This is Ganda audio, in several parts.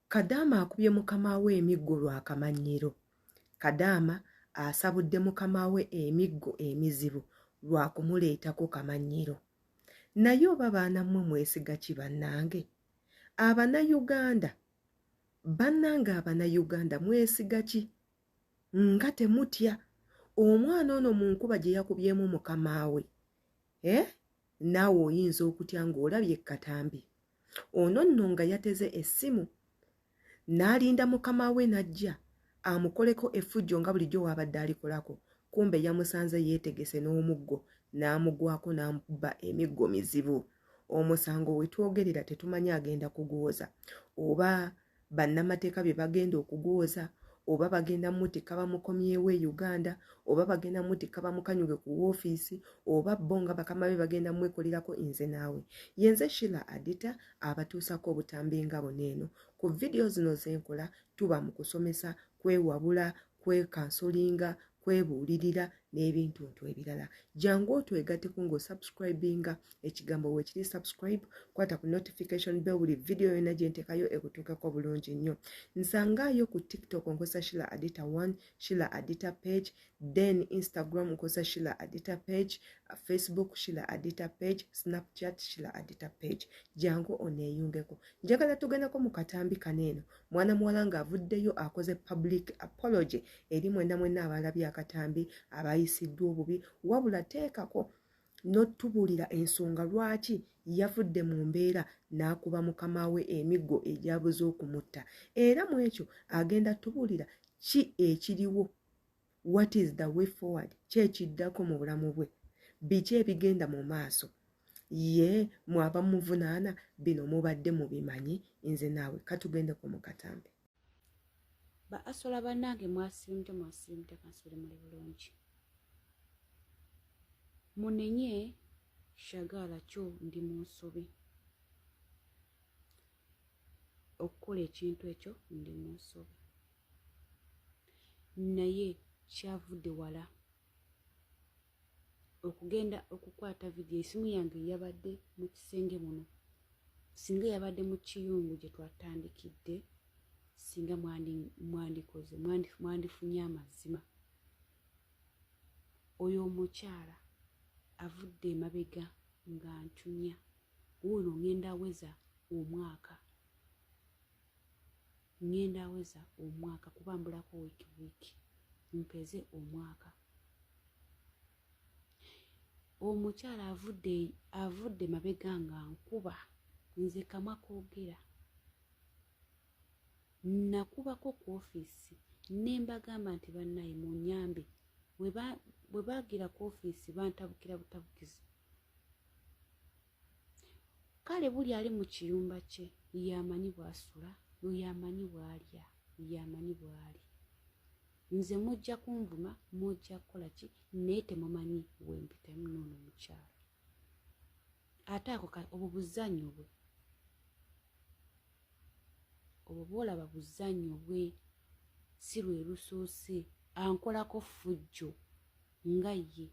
Kadaama akubye mukama we emiggo lwa kamanyiro. Kadaama asabudde mukama we emiggo emizibu lwa kumuleetako kamanyiro. Naye oba baana mmwe mwesiga ki bannange? Abannayuganda, bannange Abannayuganda mwesiga ki? Nga temutya omwana ono mu nkuba gye yakubyemu mukama we. Naawe oyinza okutya ng'olabye Katambi. Ono nno nga yateze essimu n'alinda mukama we n'ajja amukoleko effujjo nga bulijjo wabadde alikolako. Kumbe yamusanze yeetegese n'omuggo n'amugwako n'amukuba emiggo mizibu. Omusango we twogerera tetumanyi agenda kugwoza oba bannamateeka bye bagenda okugwoza oba bagenda mutika bamukomyewo e Uganda oba bagenda mutika bamukanyuge ku woofiisi oba bo nga bakama be bagenda mwekolerako nze naawe. Yenze Sheila Adita abatuusako obutambi nga buneeno. Ku vidiyo zino zenkola tuba mu kusomesa, kwewabula, kwekansolinga, kwebuulirira n'ebintu ebirala. Jangu otwegatteko ng'osubscribinga ekigambo we kiri subscribe, kwata ku notification bell buli video yonna gye nteekayo ekutuukako bulungi nnyo. Nsangaayo ku TikTok nkozesa Sheila Adita 1, Sheila Adita page, then Instagram nkozesa Sheila Adita page, Facebook Sheila Adita page, Snapchat Sheila Adita page. Jangu oneeyungeko. Njagala tugendako mu katambi kaneeno. Mwana muwala ng'avuddeyo akoze public apology eri mwenna abalabye akatambi abayisiddwa obubi, wabula teekako n'otubuulira ensonga lwaki yavudde mu mbeera n'akuba mukama we emiggo egyabuze okumutta. Era mu ekyo agenda tubuulira ki ekiriwo, what is the way forward, ki ekiddako mu bulamu bwe, biki ebigenda mu maaso. Ye mwaba muvunaana bino mubadde mubimanyi. Nze naawe katugendeko mu katambi. Ba asola bannange mwasiimute kansule muli bulungi. Munenye shagala kyo ndi mu nsobi. Okukola ekintu ekyo ndi mu nsobi. Naye kyavudde wala. Okugenda okukwata vidiyo esimu yange yabadde mu kisenge muno. Singa yabadde mu kiyungu gye twatandikidde, singa mwandikoze mwandifunye amazima. Oyo omukyala avudde emabega nga ntunya. Wuuno ngenda aweza omwaka kubambulako wiiki mpeze omwaka. Omukyala avudde mabega nga nkuba, nze kamwa koogera. Nakubako ku ofiisi ne mbagamba nti bannaye munnyambe. Bwe baagira ku ofiisi bantabukira butabukizi. Kale buli ali mu kiyumba kye yamanyi bw'asula, yamanyi bw'alya, yamanyi bw'ali. Nze mujja kunvuma, mujja kukola ki, naye temumanyi wempitamu n'ono omukyala. Ate ako obwo buzannyo bwe. Obwo bw'olaba buzannyo bwe, si lwe lusoose. Ankolako ffujjo nga ye.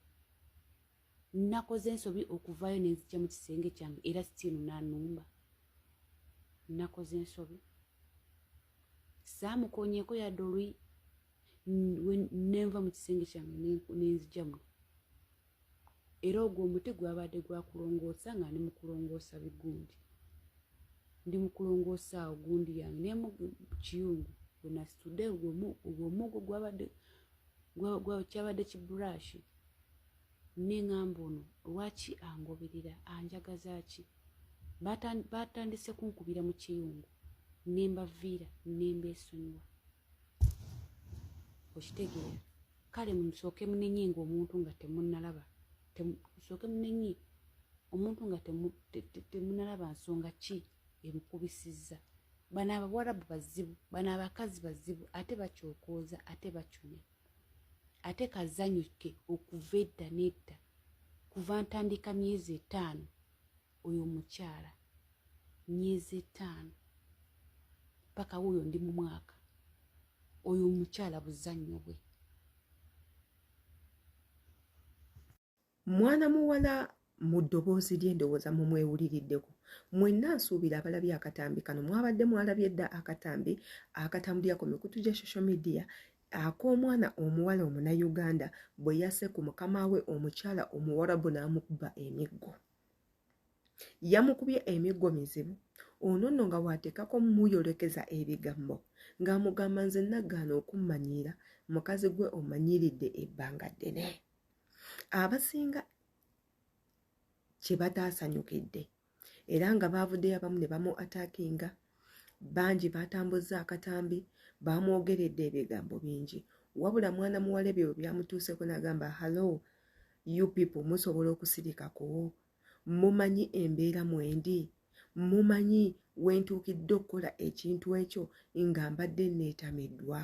Nakoze ensobi okuvaayo ne nzija mu kisenge kyange era sitiinu n'annumba. Nakoze ensobi. Saamukonyeeko yadde olwi nenva mu kisenge kyange nenzija muno. Era ogwo omuti gwabadde gwakulongoosa nga ndi mu kulongoosa bigundi. Ndi mu kulongoosa awo gundi yange ne mu kiyungu bwe nasitudde ogwo omuggo kyabadde kiburashi. Neŋŋamba ono lwaki angoberera, anjagaza ki? Batandise kunkubira mu kiyungu ne mbaviira ne mbeesonyiwa. Okitegeera? Kale musooke munenye ng'omuntu nga temunnalaba. Musooke munenye omuntu nga temunnalaba nsonga ki emukubisizza. Bano Abawarabu bazibu, bano abakazi bazibu, ate bakyokooza, ate bacunya. Ate kazanyo ke okuva edda n'edda. Kuva ntandika myezi 5 oyo omukyala. Myezi 5. Paka wuuyo ndi mu mwaka. Oyo omukyala buzannyo bwe. Mwana muwala mu ddoboozi ly'endowooza mu mwewuliriddeko. Mwenna nsuubira abalabye akatambi kano mwabadde mwalabye dda akatambi akatambulira ku mikutu gya social media ak'omwana omuwala omunnayuganda bwe yasse ku mukama we omukyala omuwarabu n'amukuba emiggo. Yamukubye emiggo mizibu, ono nno nga waateekako muyolekeza ebigambo ng'amugamba nze naggaana okummanyiira mukazi gwe omanyiiridde ebbanga ddene. Abasinga kye bataasanyukidde era nga baavuddeyo abamu ne bamu attackinga, bangi baatambuzza akatambi, baamwogeredde ebigambo bingi, wabula mwana muwala ebyo byamutuuseko n'agamba hello you people, musobola okusirikako? Mumanyi embeera mwendi? Mumanyi wentuukidde okukola ekintu ekyo nga mbadde neetamiddwa?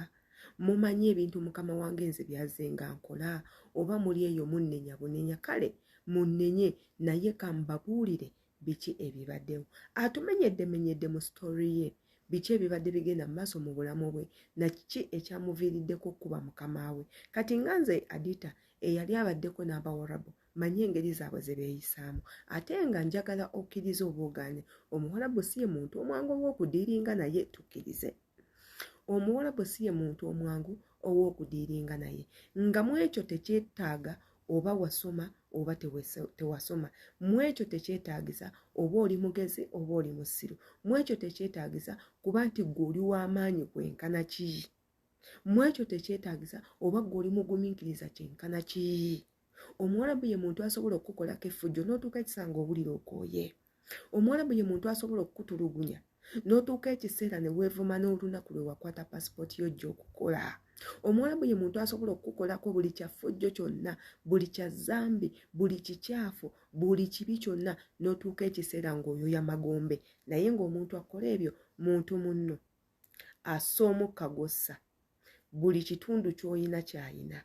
Mumanyi ebintu mukama wange nze byazze nga nkola? Oba muli eyo munnenya bunenya? Kale munnenye, naye kambabuulire biki ebibaddewo. Atumenyedde mu story ye biki ebibadde bigenda mu maaso mu bulamu bwe, na kiki ekyamuviiriddeko okuba mukama we. Kati nga nze Adita eyali abaddeko n'Abawarabu manyi engeri zaabwe ze beeyisaamu, ate nga njagala okkiriza obwogaane Omuwarabu si ye muntu omwangu ow'okudiiringa naye, tukkirize. Omuwarabu si ye muntu omwangu ow'okudiiringa naye, nga mu ekyo tekyetaaga oba wasoma oba tewasoma, mu ekyo tekyetaagisa oba oli mugezi oba oli musiru, mu ekyo tekyetaagisa kuba nti gwe oli w'amaanyi kwenkana ki, mu ekyo tekyetaagisa oba gwe oli mugumiikiriza kyenkana ki. Omuwarabu ye muntu asobola okukolako effujjo n'otuuka ekisanga obulira okooye. Omuwarabu ye muntu asobola okukutulugunya n'otuuka ekiseera ne weevuma n'olunaku lwe wakwata paasipooti yo gy'okukola. Omuwarabu ye muntu asobola okukolako buli kyaffujjo kyonna, buli kya zambi, buli kikyafu, buli kibi kyonna n'otuuka ekiseera ng'oyoya magombe. Naye ng'omuntu akola ebyo muntu munno assa omukka gw'ossa, buli kitundu ky'oyina ky'ayina,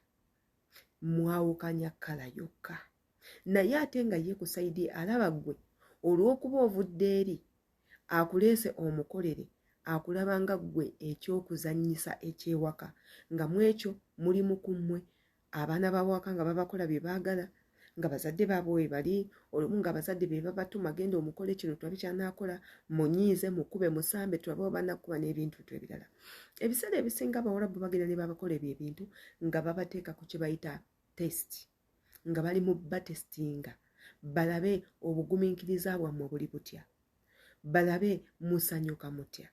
mwawukanya kkala yokka. Naye ate nga ye ku sayidi alaba ggwe olw'okuba ovudde eri akuleese omukolere, akulaba nga ggwe ekyokuzannyisa ekyewaka, nga mu ekyo mulimu ku mmwe abaana b'awaka nga babakola bye baagala, nga bazadde baabwe we bali, olumu nga bazadde be babatuma genda omukole kino tulabe ky'anaakola, munyiize mukube musambe tulabe oba bannakuba n'ebintu ebirala. Ebiseera ebisinga Abawarabu bagenda ne babakola ebyo ebintu nga babateeka ku kye bayita test, nga bali mu batestinga balabe obugumiikiriza bwammwe buli butya, balabe musanyuka mutya,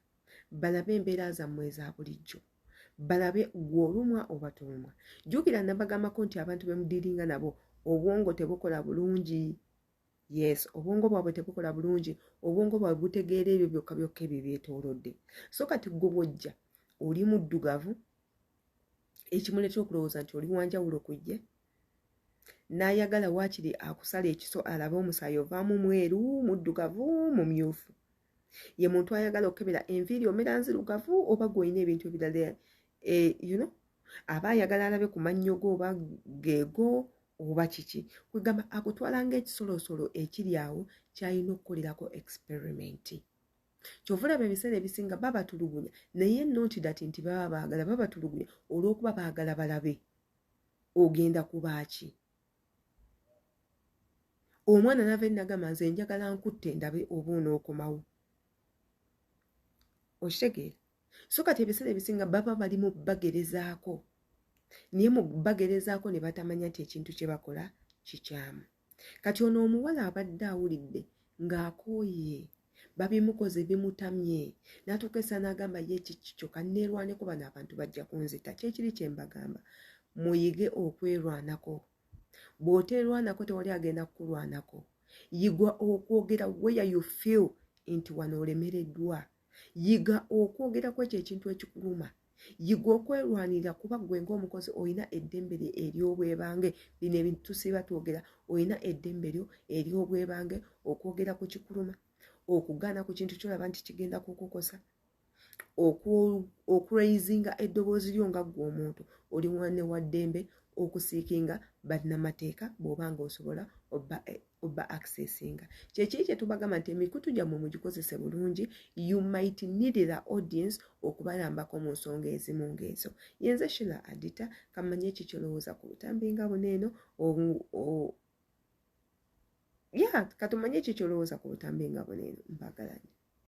balabe embeera zammwe eza bulijjo, balabe gw'olumwa oba tolumwa. Jjukira nabagambako nti abantu be mudiiringa nabo obwongo tebukola bulungi. Yes, obwongo bwabwe tebukola bulungi, obwongo bwabwe butegeera ebyo byokka byokka ebyo byetoolodde. So kati gwe bw'ojja oli muddugavu, ekimuleeta okulowooza nti oli wanjawulo ku ye, n'ayagala waakiri akusala ekiso alabe omusaayi ovaamu mweru, muddugavu, mumyufu. Ye muntu ayagala okebera enviiri omera nzirugavu oba gw'olina ebintu ebirala, aba ayagala alabe ku mannyo go oba geego oba kiki. Kwegamba akutwala ng'ekisolosolo ekiri awo ky'alina okukolerako experimenti. Kyova olaba ebiseera ebisinga babatulugunya, naye noti dati nti baba baagala babatulugunya olw'okuba baagala balabe ogenda kubaaki. Omwana n'ava ennagamba nze njagala nkutte ndabe oba onookomawo. Okitegeera? So kati ebiseera ebisinga baba bali mu bagerezaako, naye mu bagerezaako ne batamanya nti ekintu kye bakola kikyamu. Kati ono omuwala abadde awulidde ng'akooye, babimukoze bimutamye, n'atuuka essa n'agamba ye kikyo kanneerwaneko bano abantu bajja kunzita. Kyekiri kye mbagamba, muyige okwerwanako. Bw'oteerwanako tewali agenda kukulwanako. Yigwa okwogera where you feel nti wano olemereddwa. Yiga okwogera ku ekyo ekintu ekikuluma. Yiga okwerwanira kuba gwe ng'omukozi olina eddembe ery'obwebange. Bino ebintu tusiiba twogera, olina eddembe lyo ery'obwebange okwogera ku kikuluma, okugaana ku kintu ky'olaba nti kigenda kukukosa, okuraizinga eddoboozi lyo nga ggwe omuntu oli wanne wa ddembe, okusiikinga bannamateeka bw'oba ng'osobola oba accessinga. Kyekiri kye tubagamba nti emikutu gyammwe mugikozese bulungi. You might need the audience okubayambako mu nsonga ezimu ng'ezo. Yenze Sheila Adita, kamanye ekikyolowooza ku butambi nga buno eno ya katumanye kikyolowooza ku butambi nga buneeno mpagalanye.